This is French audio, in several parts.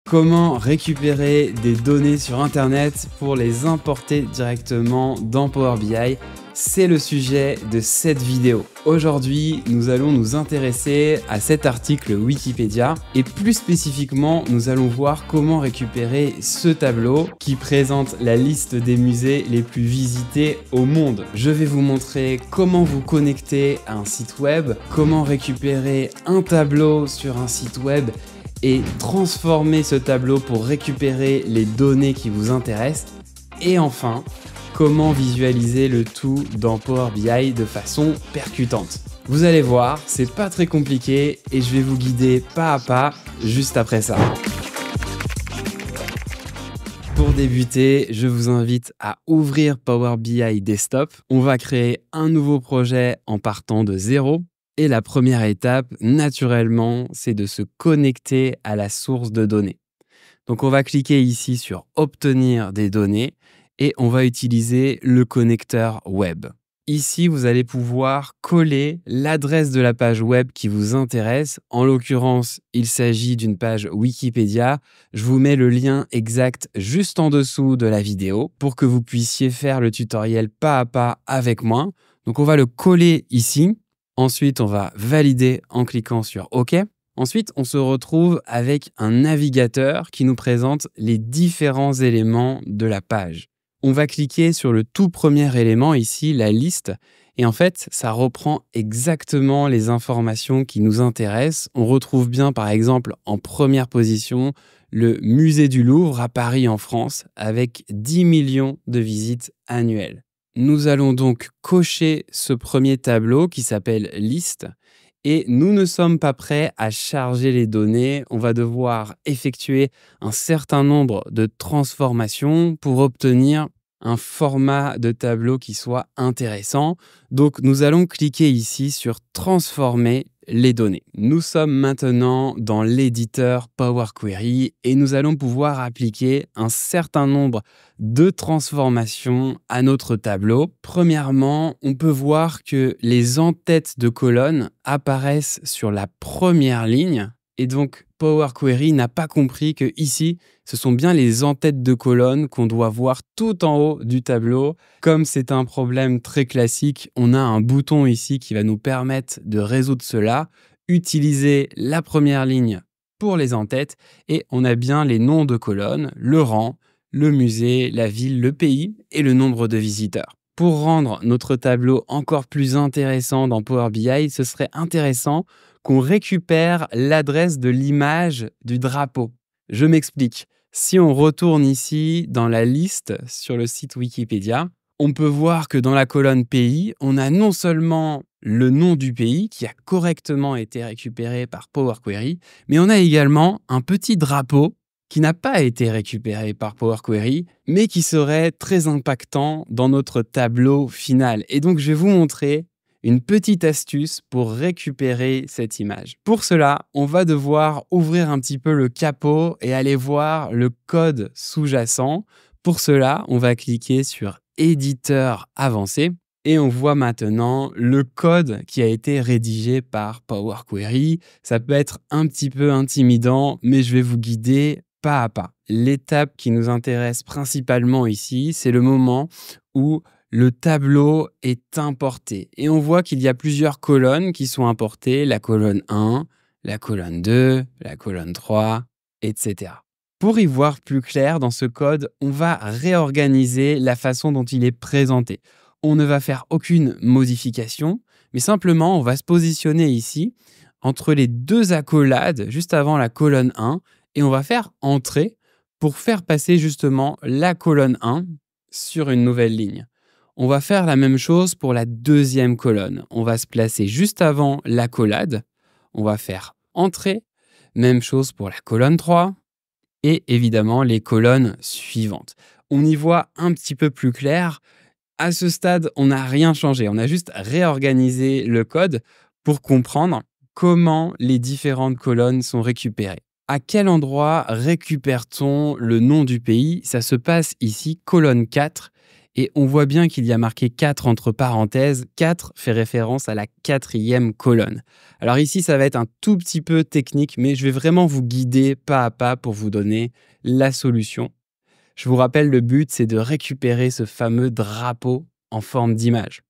Comment récupérer des données sur Internet pour les importer directement dans Power BI? C'est le sujet de cette vidéo. Aujourd'hui, nous allons nous intéresser à cet article Wikipédia et plus spécifiquement, nous allons voir comment récupérer ce tableau qui présente la liste des musées les plus visités au monde. Je vais vous montrer comment vous connecter à un site web, comment récupérer un tableau sur un site web et transformer ce tableau pour récupérer les données qui vous intéressent. Et enfin, comment visualiser le tout dans Power BI de façon percutante. Vous allez voir, c'est pas très compliqué et je vais vous guider pas à pas juste après ça. Pour débuter, je vous invite à ouvrir Power BI Desktop. On va créer un nouveau projet en partant de zéro. Et la première étape, naturellement, c'est de se connecter à la source de données. Donc, on va cliquer ici sur « Obtenir des données » et on va utiliser le connecteur web. Ici, vous allez pouvoir coller l'adresse de la page web qui vous intéresse. En l'occurrence, il s'agit d'une page Wikipédia. Je vous mets le lien exact juste en dessous de la vidéo pour que vous puissiez faire le tutoriel pas à pas avec moi. Donc, on va le coller ici. Ensuite, on va valider en cliquant sur OK. Ensuite, on se retrouve avec un navigateur qui nous présente les différents éléments de la page. On va cliquer sur le tout premier élément ici, la liste. Et en fait, ça reprend exactement les informations qui nous intéressent. On retrouve bien, par exemple, en première position, le musée du Louvre à Paris en France avec 10 millions de visites annuelles. Nous allons donc cocher ce premier tableau qui s'appelle « Liste » et nous ne sommes pas prêts à charger les données. On va devoir effectuer un certain nombre de transformations pour obtenir un format de tableau qui soit intéressant. Donc, nous allons cliquer ici sur « Transformer les données ». Nous sommes maintenant dans l'éditeur Power Query et nous allons pouvoir appliquer un certain nombre de transformations à notre tableau. Premièrement, on peut voir que les en-têtes de colonnes apparaissent sur la première ligne. Et donc, Power Query n'a pas compris que ici, ce sont bien les en-têtes de colonnes qu'on doit voir tout en haut du tableau. Comme c'est un problème très classique, on a un bouton ici qui va nous permettre de résoudre cela. Utiliser la première ligne pour les en-têtes et on a bien les noms de colonnes, le rang, le musée, la ville, le pays et le nombre de visiteurs. Pour rendre notre tableau encore plus intéressant dans Power BI, ce serait intéressant qu'on récupère l'adresse de l'image du drapeau. Je m'explique. Si on retourne ici dans la liste sur le site Wikipédia, on peut voir que dans la colonne pays, on a non seulement le nom du pays qui a correctement été récupéré par Power Query, mais on a également un petit drapeau qui n'a pas été récupéré par Power Query, mais qui serait très impactant dans notre tableau final. Et donc, je vais vous montrer une petite astuce pour récupérer cette image. Pour cela, on va devoir ouvrir un petit peu le capot et aller voir le code sous-jacent. Pour cela, on va cliquer sur « Éditeur avancé » et on voit maintenant le code qui a été rédigé par Power Query. Ça peut être un petit peu intimidant, mais je vais vous guider pas à pas. L'étape qui nous intéresse principalement ici, c'est le moment où le tableau est importé. Et on voit qu'il y a plusieurs colonnes qui sont importées, la colonne 1, la colonne 2, la colonne 3, etc. Pour y voir plus clair dans ce code, on va réorganiser la façon dont il est présenté. On ne va faire aucune modification, mais simplement on va se positionner ici entre les deux accolades, juste avant la colonne 1, et on va faire « Entrée » pour faire passer justement la colonne 1 sur une nouvelle ligne. On va faire la même chose pour la deuxième colonne. On va se placer juste avant l'accolade. On va faire « Entrée », même chose pour la colonne 3 et évidemment les colonnes suivantes. On y voit un petit peu plus clair. À ce stade, on n'a rien changé. On a juste réorganisé le code pour comprendre comment les différentes colonnes sont récupérées. À quel endroit récupère-t-on le nom du pays? Ça se passe ici, colonne 4. Et on voit bien qu'il y a marqué 4 entre parenthèses. 4 fait référence à la 4e colonne. Alors ici, ça va être un tout petit peu technique, mais je vais vraiment vous guider pas à pas pour vous donner la solution. Je vous rappelle, le but, c'est de récupérer ce fameux drapeau en forme d'image.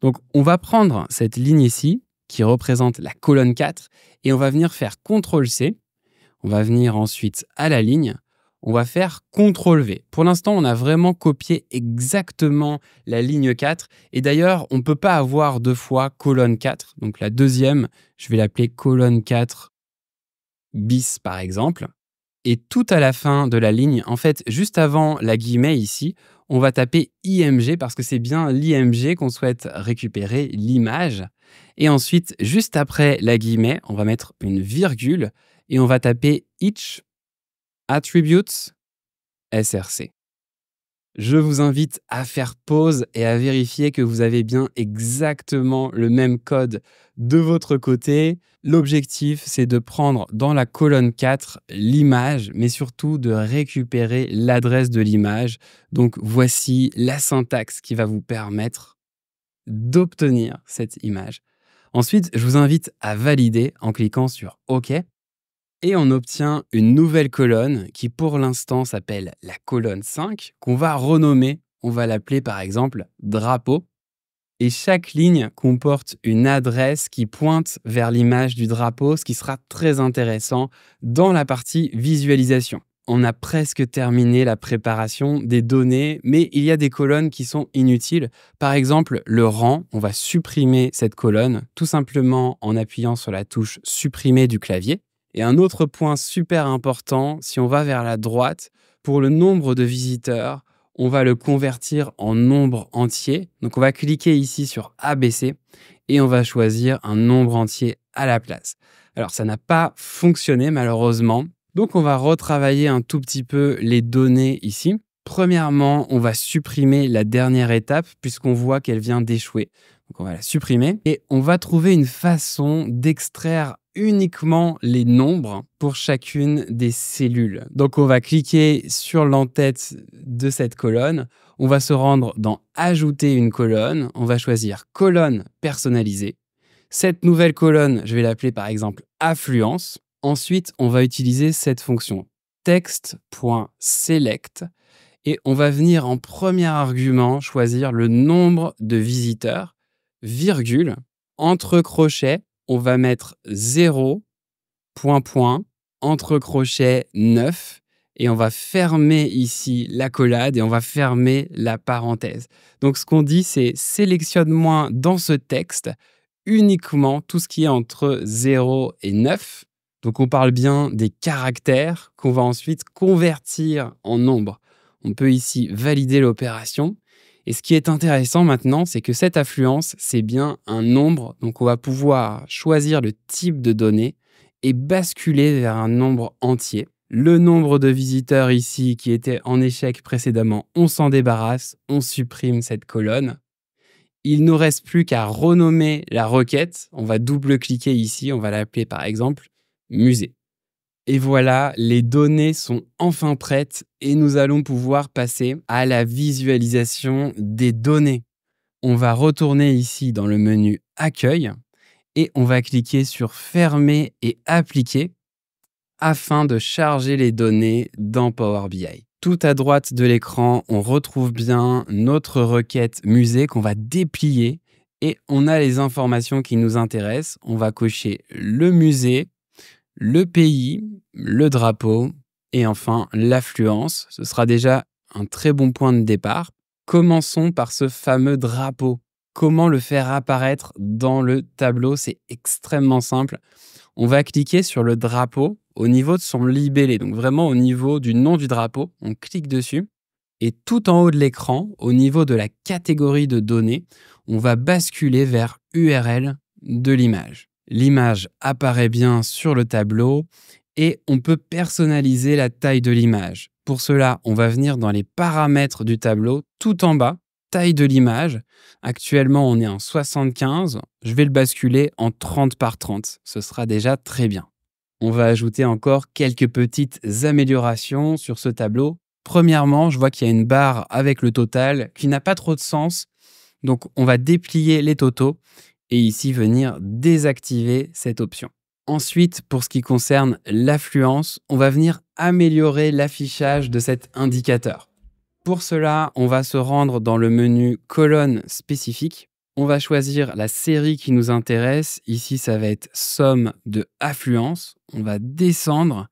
Donc, on va prendre cette ligne ici, qui représente la colonne 4, et on va venir faire CTRL-C. On va venir ensuite à la ligne. On va faire CTRL-V. Pour l'instant, on a vraiment copié exactement la ligne 4. Et d'ailleurs, on ne peut pas avoir deux fois colonne 4. Donc, la deuxième, je vais l'appeler colonne 4 bis, par exemple. Et tout à la fin de la ligne, en fait, juste avant la guillemet ici, on va taper IMG parce que c'est bien l'IMG qu'on souhaite récupérer, l'image. Et ensuite, juste après la guillemet, on va mettre une virgule et on va taper each attributes src. Je vous invite à faire pause et à vérifier que vous avez bien exactement le même code de votre côté. L'objectif, c'est de prendre dans la colonne 4 l'image, mais surtout de récupérer l'adresse de l'image. Donc, voici la syntaxe qui va vous permettre d'obtenir cette image. Ensuite, je vous invite à valider en cliquant sur OK. Et on obtient une nouvelle colonne qui, pour l'instant, s'appelle la colonne 5, qu'on va renommer. On va l'appeler, par exemple, drapeau. Et chaque ligne comporte une adresse qui pointe vers l'image du drapeau, ce qui sera très intéressant dans la partie visualisation. On a presque terminé la préparation des données, mais il y a des colonnes qui sont inutiles. Par exemple, le rang, on va supprimer cette colonne tout simplement en appuyant sur la touche « Supprimer » du clavier. Et un autre point super important, si on va vers la droite, pour le nombre de visiteurs, on va le convertir en nombre entier. Donc, on va cliquer ici sur ABC et on va choisir un nombre entier à la place. Alors, ça n'a pas fonctionné malheureusement. Donc, on va retravailler un tout petit peu les données ici. Premièrement, on va supprimer la dernière étape puisqu'on voit qu'elle vient d'échouer. Donc, on va la supprimer et on va trouver une façon d'extraire uniquement les nombres pour chacune des cellules. Donc, on va cliquer sur l'entête de cette colonne. On va se rendre dans « Ajouter une colonne ». On va choisir « Colonne personnalisée ». Cette nouvelle colonne, je vais l'appeler par exemple « Affluence ». Ensuite, on va utiliser cette fonction « Text.select » et on va venir en premier argument choisir le nombre de visiteurs, virgule, entre crochets, on va mettre 0, entre crochets 9 et on va fermer ici l'accolade et on va fermer la parenthèse. Donc, ce qu'on dit, c'est sélectionne-moi dans ce texte uniquement tout ce qui est entre 0 et 9. Donc, on parle bien des caractères qu'on va ensuite convertir en nombres. On peut ici valider l'opération. Et ce qui est intéressant maintenant, c'est que cette affluence, c'est bien un nombre. Donc, on va pouvoir choisir le type de données et basculer vers un nombre entier. Le nombre de visiteurs ici qui était en échec précédemment, on s'en débarrasse, on supprime cette colonne. Il ne nous reste plus qu'à renommer la requête. On va double-cliquer ici, on va l'appeler par exemple musée. Et voilà, les données sont enfin prêtes et nous allons pouvoir passer à la visualisation des données. On va retourner ici dans le menu Accueil et on va cliquer sur Fermer et Appliquer afin de charger les données dans Power BI. Tout à droite de l'écran, on retrouve bien notre requête musée qu'on va déplier et on a les informations qui nous intéressent. On va cocher le musée, le pays, le drapeau et enfin l'affluence. Ce sera déjà un très bon point de départ. Commençons par ce fameux drapeau. Comment le faire apparaître dans le tableau? C'est extrêmement simple. On va cliquer sur le drapeau au niveau de son libellé, donc vraiment au niveau du nom du drapeau. On clique dessus et tout en haut de l'écran, au niveau de la catégorie de données, on va basculer vers URL de l'image. L'image apparaît bien sur le tableau et on peut personnaliser la taille de l'image. Pour cela, on va venir dans les paramètres du tableau, tout en bas, taille de l'image. Actuellement, on est en 75. Je vais le basculer en 30 par 30. Ce sera déjà très bien. On va ajouter encore quelques petites améliorations sur ce tableau. Premièrement, je vois qu'il y a une barre avec le total qui n'a pas trop de sens. Donc, on va déplier les totaux et ici venir désactiver cette option. Ensuite, pour ce qui concerne l'affluence, on va venir améliorer l'affichage de cet indicateur. Pour cela, on va se rendre dans le menu colonne spécifique. On va choisir la série qui nous intéresse. Ici, ça va être somme de affluence. On va descendre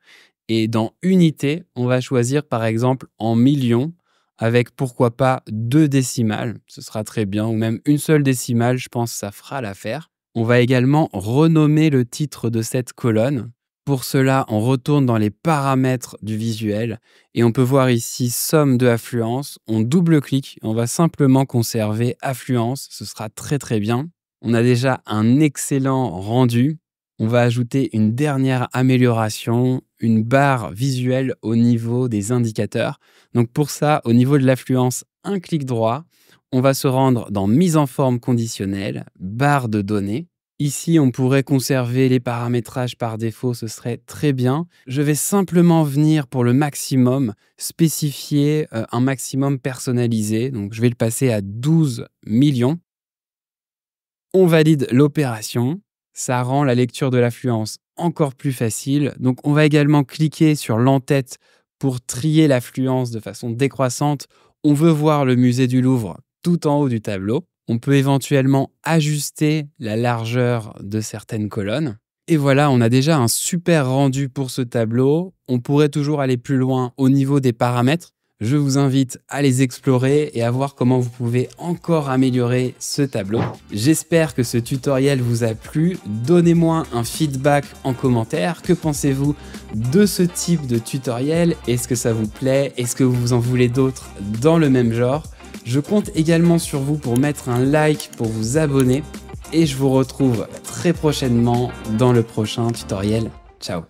et dans unité, on va choisir par exemple en millions avec pourquoi pas 2 décimales. Ce sera très bien, ou même une seule décimale, je pense que ça fera l'affaire. On va également renommer le titre de cette colonne. Pour cela, on retourne dans les paramètres du visuel et on peut voir ici somme de affluence. On double-clique et on va simplement conserver affluence. Ce sera très très bien. On a déjà un excellent rendu. On va ajouter une dernière amélioration, une barre visuelle au niveau des indicateurs. Donc pour ça, au niveau de l'affluence, un clic droit. On va se rendre dans mise en forme conditionnelle, barre de données. Ici, on pourrait conserver les paramétrages par défaut, ce serait très bien. Je vais simplement venir pour le maximum spécifier un maximum personnalisé. Donc, je vais le passer à 12 millions. On valide l'opération. Ça rend la lecture de l'affluence encore plus facile. Donc, on va également cliquer sur l'en-tête pour trier l'affluence de façon décroissante. On veut voir le musée du Louvre tout en haut du tableau. On peut éventuellement ajuster la largeur de certaines colonnes. Et voilà, on a déjà un super rendu pour ce tableau. On pourrait toujours aller plus loin au niveau des paramètres. Je vous invite à les explorer et à voir comment vous pouvez encore améliorer ce tableau. J'espère que ce tutoriel vous a plu. Donnez-moi un feedback en commentaire. Que pensez-vous de ce type de tutoriel? Est-ce que ça vous plaît? Est-ce que vous en voulez d'autres dans le même genre? Je compte également sur vous pour mettre un like, pour vous abonner et je vous retrouve très prochainement dans le prochain tutoriel. Ciao!